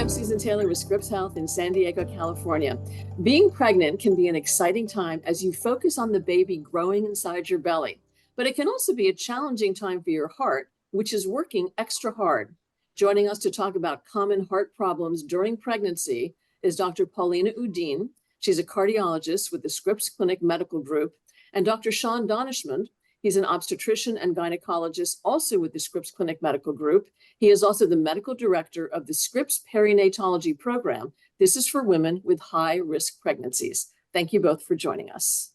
I'm Susan Taylor with Scripps Health in San Diego, California. Being pregnant can be an exciting time as you focus on the baby growing inside your belly, but it can also be a challenging time for your heart, which is working extra hard. Joining us to talk about common heart problems during pregnancy is Dr. Poulina Uddin. She's a cardiologist with the Scripps Clinic Medical Group, and Dr. Daneshmand. He's an obstetrician and gynecologist, also with the Scripps Clinic Medical Group. He is also the medical director of the Scripps Perinatology Program. This is for women with high-risk pregnancies. Thank you both for joining us.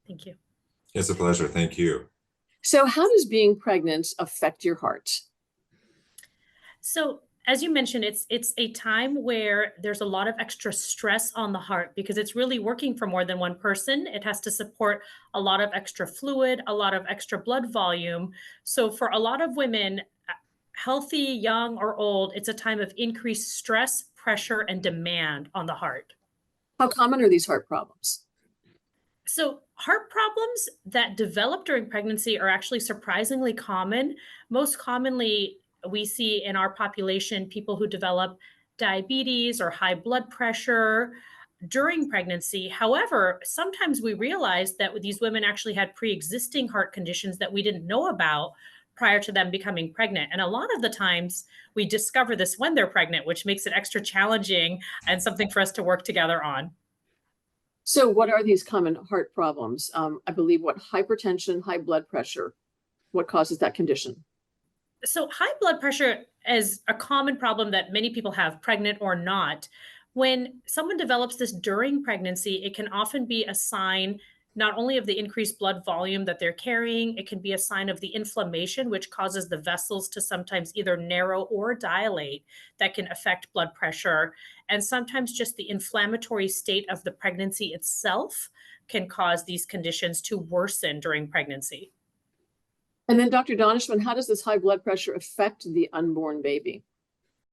Thank you. It's a pleasure. Thank you. So how does being pregnant affect your heart? So as you mentioned, it's a time where there's a lot of extra stress on the heart because it's really working for more than one person. It has to support a lot of extra fluid, a lot of extra blood volume. So for a lot of women, healthy, young, or old, it's a time of increased stress, pressure, and demand on the heart. How common are these heart problems? So heart problems that develop during pregnancy are actually surprisingly common. Most commonly, we see in our population people who develop diabetes or high blood pressure during pregnancy. However, sometimes we realize that these women actually had pre-existing heart conditions that we didn't know about prior to them becoming pregnant. And a lot of the times we discover this when they're pregnant, which makes it extra challenging and something for us to work together on. So what are these common heart problems? I believe hypertension, high blood pressure. What causes that condition? So high blood pressure is a common problem that many people have, pregnant or not. When someone develops this during pregnancy, it can often be a sign not only of the increased blood volume that they're carrying, it can be a sign of the inflammation, which causes the vessels to sometimes either narrow or dilate that can affect blood pressure. And sometimes just the inflammatory state of the pregnancy itself can cause these conditions to worsen during pregnancy. And then Dr. Daneshmand, how does this high blood pressure affect the unborn baby?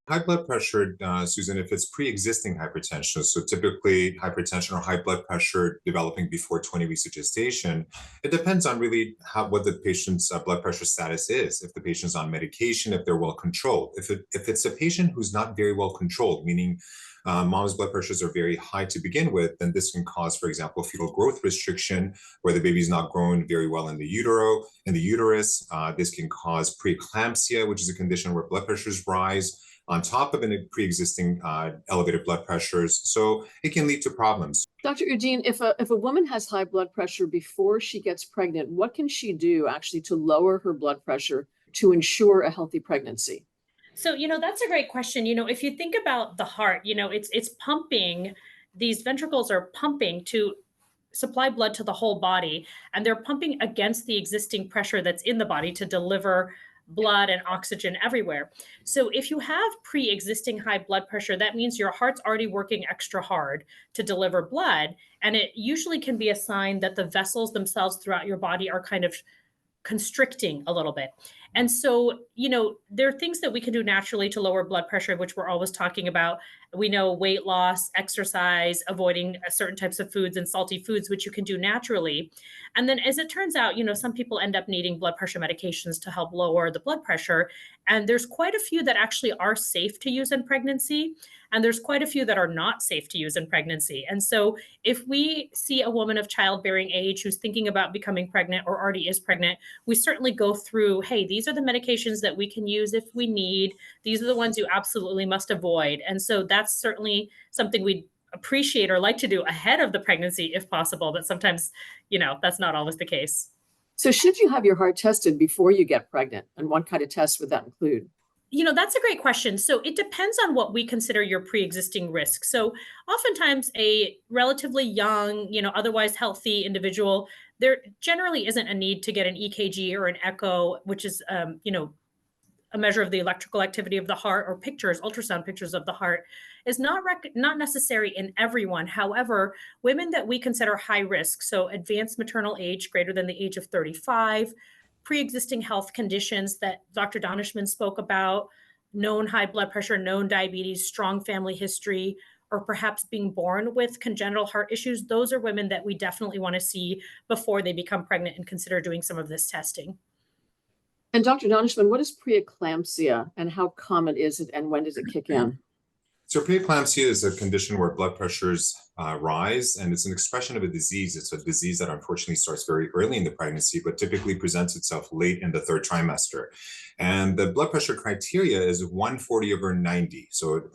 High blood pressure, Susan, if it's pre-existing hypertension, so typically hypertension or high blood pressure developing before 20 weeks of gestation, it depends on really what the patient's blood pressure status is. If the patient's on medication, if they're well controlled. If it's a patient who's not very well controlled, meaning mom's blood pressures are very high to begin with, then this can cause, for example, fetal growth restriction, where the baby's not growing very well in the uterus. This can cause preeclampsia, which is a condition where blood pressures rise on top of a pre-existing elevated blood pressures. So it can lead to problems. Dr. Uddin, if a woman has high blood pressure before she gets pregnant, what can she do actually to lower her blood pressure to ensure a healthy pregnancy? So, that's a great question. If you think about the heart, it's pumping, these ventricles are pumping to supply blood to the whole body, and they're pumping against the existing pressure that's in the body to deliver blood and oxygen everywhere. So if you have pre-existing high blood pressure, that means your heart's already working extra hard to deliver blood. And it usually can be a sign that the vessels themselves throughout your body are kind of constricting a little bit. And so, there are things that we can do naturally to lower blood pressure, which we're always talking about. We know weight loss, exercise, avoiding certain types of foods and salty foods, which you can do naturally. And then as it turns out, some people end up needing blood pressure medications to help lower the blood pressure. And there's quite a few that actually are safe to use in pregnancy. And there's quite a few that are not safe to use in pregnancy. And so if we see a woman of childbearing age who's thinking about becoming pregnant or already is pregnant, we certainly go through, hey, these are the medications that we can use if we need. These are the ones you absolutely must avoid. And so that's certainly something we appreciate or like to do ahead of the pregnancy if possible. But sometimes, that's not always the case. So should you have your heart tested before you get pregnant? And what kind of tests would that include? That's a great question. So it depends on what we consider your pre-existing risk. So oftentimes a relatively young, otherwise healthy individual, there generally isn't a need to get an EKG or an echo, which is, a measure of the electrical activity of the heart, or ultrasound pictures of the heart, is not necessary in everyone. However, women that we consider high risk, so advanced maternal age greater than the age of 35, pre-existing health conditions that Dr. Daneshmand spoke about, known high blood pressure, known diabetes, strong family history, or perhaps being born with congenital heart issues, those are women that we definitely want to see before they become pregnant and consider doing some of this testing. And Dr. Daneshmand, what is preeclampsia and how common is it and when does it kick in? So preeclampsia is a condition where blood pressures rise, and it's an expression of a disease. It's a disease that unfortunately starts very early in the pregnancy, but typically presents itself late in the third trimester. And the blood pressure criteria is 140/90. So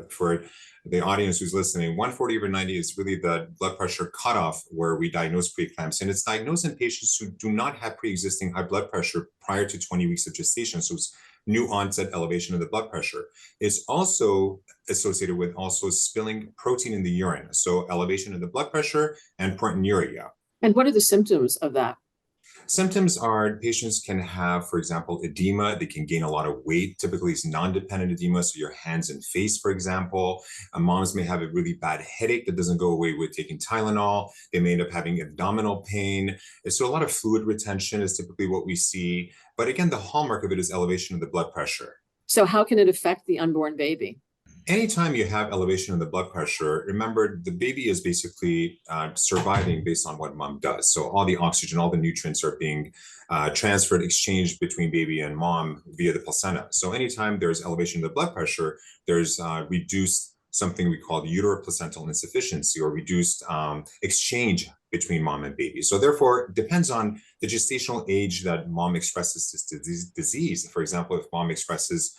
for the audience who's listening, 140/90 is really the blood pressure cutoff where we diagnose preeclampsia. And it's diagnosed in patients who do not have pre-existing high blood pressure prior to 20 weeks of gestation. So it's new onset elevation of the blood pressure. It's also associated with also spilling protein in the urine. So elevation of the blood pressure and proteinuria. And what are the symptoms of that? Symptoms are patients can have, for example, edema. They can gain a lot of weight. Typically, it's non-dependent edema, so your hands and face, for example. Moms may have a really bad headache that doesn't go away with taking Tylenol. They may end up having abdominal pain. So a lot of fluid retention is typically what we see. But again, the hallmark of it is elevation of the blood pressure. So how can it affect the unborn baby? Anytime you have elevation of the blood pressure, remember the baby is basically surviving based on what mom does. So all the oxygen, all the nutrients are being transferred, exchanged between baby and mom via the placenta. So anytime there's elevation of the blood pressure, there's reduced something we call uteroplacental insufficiency, or reduced exchange between mom and baby. So therefore, it depends on the gestational age that mom expresses this disease. For example, if mom expresses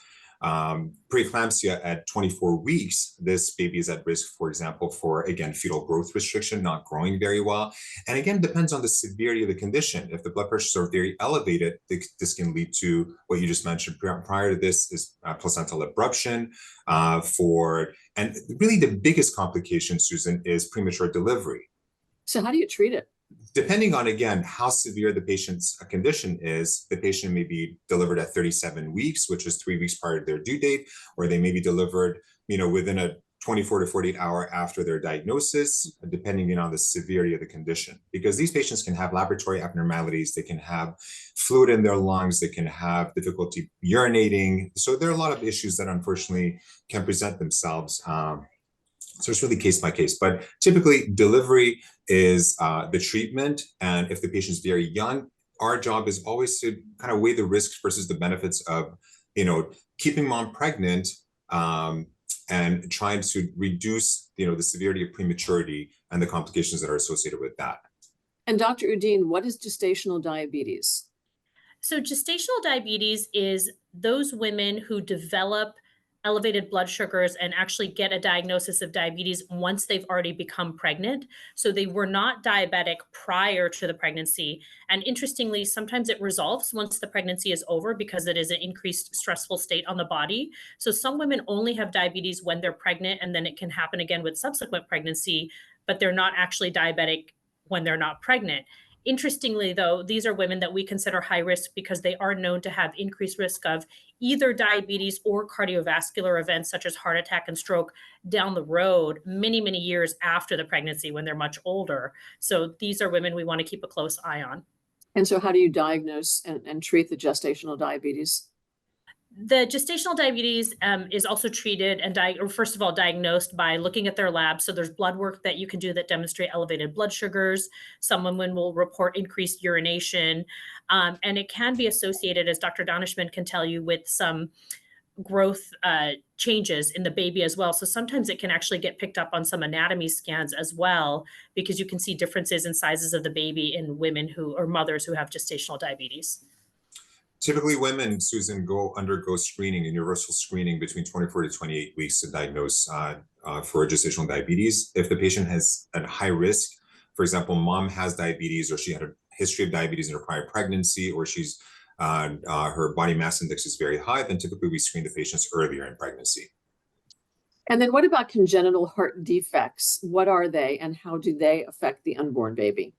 preeclampsia at 24 weeks, this baby is at risk, for example, for, again, fetal growth restriction, not growing very well. And again, depends on the severity of the condition. If the blood pressures are very elevated, this can lead to what you just mentioned. Prior to this is placental abruption and really the biggest complication, Susan, is premature delivery. So how do you treat it? Depending on, again, how severe the patient's condition is, the patient may be delivered at 37 weeks, which is 3 weeks prior to their due date, or they may be delivered, within a 24 to 48 hour after their diagnosis, depending on the severity of the condition. Because these patients can have laboratory abnormalities, they can have fluid in their lungs, they can have difficulty urinating. So there are a lot of issues that unfortunately can present themselves. So it's really case by case, but typically delivery is the treatment. And if the patient is very young, our job is always to kind of weigh the risks versus the benefits of, keeping mom pregnant and trying to reduce, the severity of prematurity and the complications that are associated with that. And Dr. Uddin, what is gestational diabetes? So gestational diabetes is those women who develop elevated blood sugars and actually get a diagnosis of diabetes once they've already become pregnant. So they were not diabetic prior to the pregnancy. And interestingly, sometimes it resolves once the pregnancy is over because it is an increased stressful state on the body. So some women only have diabetes when they're pregnant, and then it can happen again with subsequent pregnancy, but they're not actually diabetic when they're not pregnant. Interestingly, though, these are women that we consider high risk because they are known to have increased risk of either diabetes or cardiovascular events such as heart attack and stroke down the road, many, many years after the pregnancy when they're much older. So these are women we want to keep a close eye on. And so how do you diagnose and treat the gestational diabetes? The gestational diabetes is also treated and first of all, diagnosed by looking at their labs. So there's blood work that you can do that demonstrate elevated blood sugars. Some women will report increased urination. And it can be associated, as Dr. Daneshmand can tell you, with some growth changes in the baby as well. So sometimes it can actually get picked up on some anatomy scans as well, because you can see differences in sizes of the baby in women or mothers who have gestational diabetes. Typically, women, Susan, undergo screening, universal screening between 24 to 28 weeks to diagnose for gestational diabetes. If the patient has a high risk, for example, mom has diabetes, or she had a history of diabetes in her prior pregnancy, or her body mass index is very high, then typically we screen the patients earlier in pregnancy. And then what about congenital heart defects? What are they and how do they affect the unborn baby?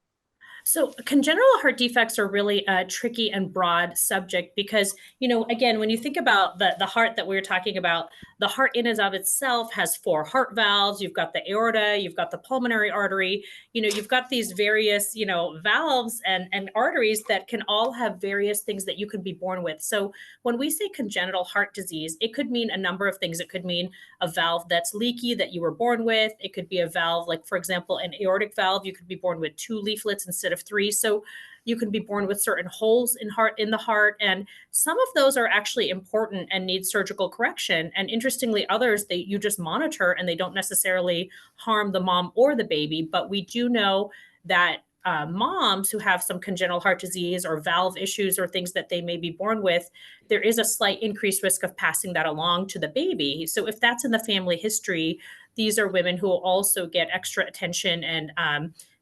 So congenital heart defects are really a tricky and broad subject because, again, when you think about the heart that we were talking about, the heart in and of itself has 4 heart valves. You've got the aorta, you've got the pulmonary artery, you've got these various, valves and arteries that can all have various things that you could be born with. So when we say congenital heart disease, it could mean a number of things. It could mean a valve that's leaky that you were born with. It could be a valve, like, for example, an aortic valve. You could be born with 2 leaflets instead of 3. So You can be born with certain holes in the heart, and some of those are actually important and need surgical correction. And interestingly, others you just monitor and they don't necessarily harm the mom or the baby. But we do know that moms who have some congenital heart disease or valve issues or things that they may be born with, there is a slight increased risk of passing that along to the baby. So if that's in the family history, these are women who will also get extra attention and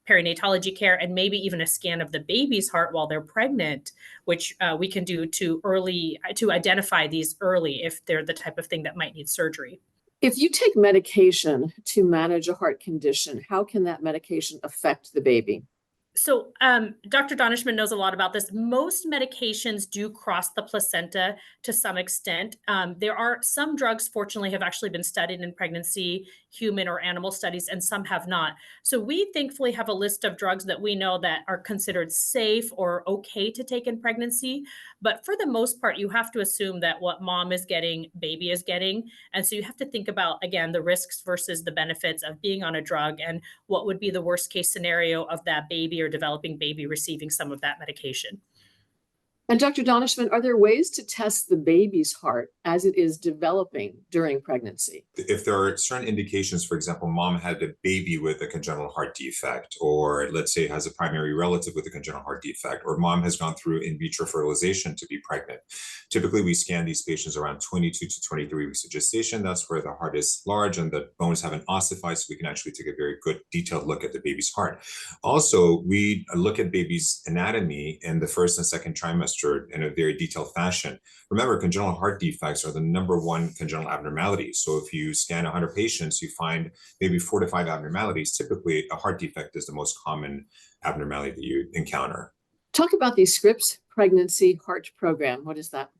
perinatology care, and maybe even a scan of the baby's heart while they're pregnant, which we can do to identify these early if they're the type of thing that might need surgery. If you take medication to manage a heart condition, how can that medication affect the baby? So Dr. Daneshmand knows a lot about this. Most medications do cross the placenta to some extent. There are some drugs, fortunately, have actually been studied in pregnancy, human or animal studies, and some have not. So we thankfully have a list of drugs that we know that are considered safe or okay to take in pregnancy. But for the most part, you have to assume that what mom is getting, baby is getting. And so you have to think about, again, the risks versus the benefits of being on a drug and what would be the worst case scenario of that baby or developing baby receiving some of that medication. And Dr. Daneshmand, are there ways to test the baby's heart as it is developing during pregnancy? If there are certain indications, for example, mom had a baby with a congenital heart defect, or let's say has a primary relative with a congenital heart defect, or mom has gone through in vitro fertilization to be pregnant. Typically, we scan these patients around 22 to 23 weeks of gestation. That's where the heart is large and the bones haven't ossified, so we can actually take a very good detailed look at the baby's heart. Also, we look at baby's anatomy in the first and second trimester in a very detailed fashion. Remember, congenital heart defects are the #1 congenital abnormality. So if you scan 100 patients, you find maybe 4 to 5 abnormalities. Typically, a heart defect is the most common abnormality that you encounter. Talk about the Scripps Pregnancy Heart Program. What is that?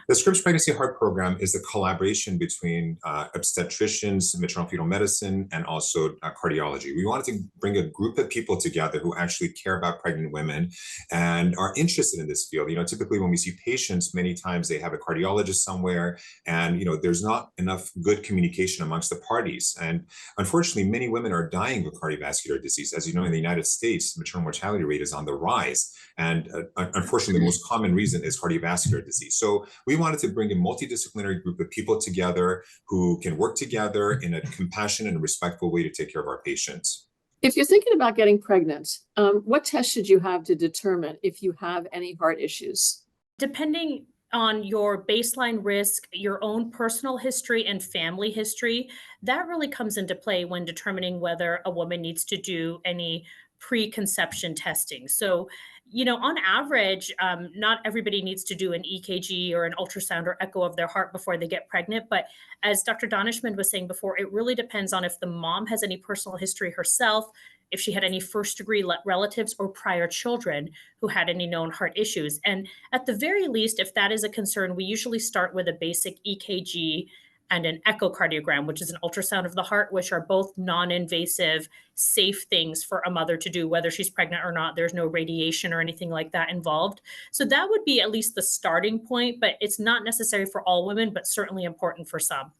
The Scripps Pregnancy Heart Program is the collaboration between obstetricians, maternal fetal medicine, and also cardiology. We wanted to bring a group of people together who actually care about pregnant women and are interested in this field. Typically when we see patients, many times they have a cardiologist somewhere, and there's not enough good communication amongst the parties. And unfortunately, many women are dying of cardiovascular disease. As you know, in the United States, the maternal mortality rate is on the rise. And unfortunately, the most common reason is cardiovascular disease. So we wanted to bring a multidisciplinary group of people together who can work together in a compassionate and respectful way to take care of our patients. If you're thinking about getting pregnant, what tests should you have to determine if you have any heart issues? Depending on your baseline risk, your own personal history and family history, that really comes into play when determining whether a woman needs to do any preconception testing. So, on average, not everybody needs to do an EKG or an ultrasound or echo of their heart before they get pregnant. But as Dr. Daneshmand was saying before, it really depends on if the mom has any personal history herself, if she had any first degree relatives or prior children who had any known heart issues. And at the very least, if that is a concern, we usually start with a basic EKG and an echocardiogram, which is an ultrasound of the heart, which are both non-invasive, safe things for a mother to do, whether she's pregnant or not. There's no radiation or anything like that involved. So that would be at least the starting point, but it's not necessary for all women, but certainly important for some.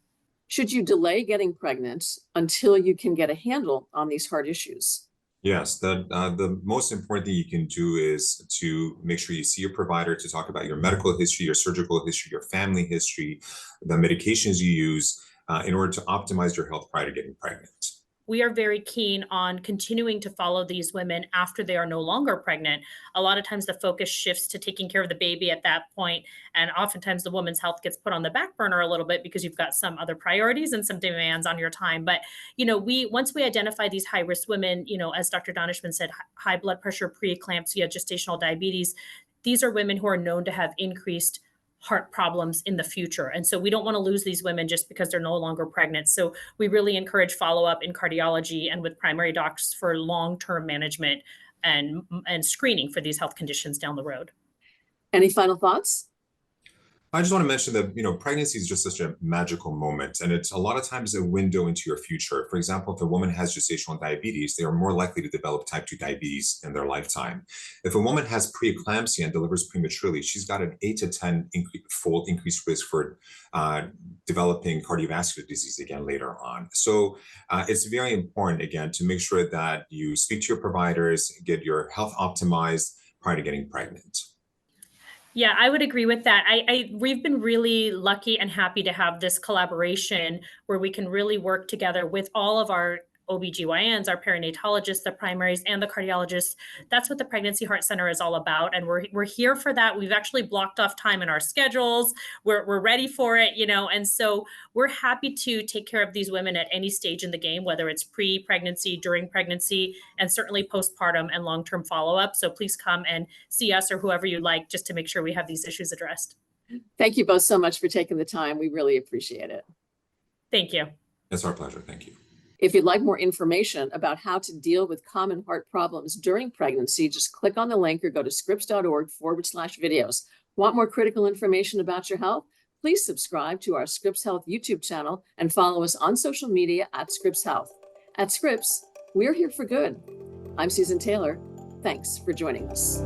Should you delay getting pregnant until you can get a handle on these heart issues? Yes, the most important thing you can do is to make sure you see your provider to talk about your medical history, your surgical history, your family history, the medications you use in order to optimize your health prior to getting pregnant. We are very keen on continuing to follow these women after they are no longer pregnant. A lot of times the focus shifts to taking care of the baby at that point, and oftentimes the woman's health gets put on the back burner a little bit because you've got some other priorities and some demands on your time. But once we identify these high risk women, as Dr. Daneshmand said, high blood pressure, preeclampsia, gestational diabetes, these are women who are known to have increased heart problems in the future. And so we don't want to lose these women just because they're no longer pregnant. So we really encourage follow-up in cardiology and with primary docs for long-term management and screening for these health conditions down the road. Any final thoughts? I just want to mention that, pregnancy is just such a magical moment, and it's a lot of times a window into your future. For example, if a woman has gestational diabetes, they are more likely to develop type 2 diabetes in their lifetime. If a woman has preeclampsia and delivers prematurely, she's got an 8 to 10 fold increased risk for developing cardiovascular disease again later on. So it's very important, again, to make sure that you speak to your providers, get your health optimized prior to getting pregnant. Yeah, I would agree with that. We've been really lucky and happy to have this collaboration where we can really work together with all of our OBGYNs, our perinatologists, the primaries, and the cardiologists. That's what the Pregnancy Heart Center is all about. And we're here for that. We've actually blocked off time in our schedules. We're ready for it, and so we're happy to take care of these women at any stage in the game, whether it's pre-pregnancy, during pregnancy, and certainly postpartum and long-term follow-up. So please come and see us or whoever you like, just to make sure we have these issues addressed. Thank you both so much for taking the time. We really appreciate it. Thank you. It's our pleasure. Thank you. If you'd like more information about how to deal with common heart problems during pregnancy, just click on the link or go to scripps.org/videos. Want more critical information about your health? Please subscribe to our Scripps Health YouTube channel and follow us on social media at Scripps Health. At Scripps, we're here for good. I'm Susan Taylor. Thanks for joining us.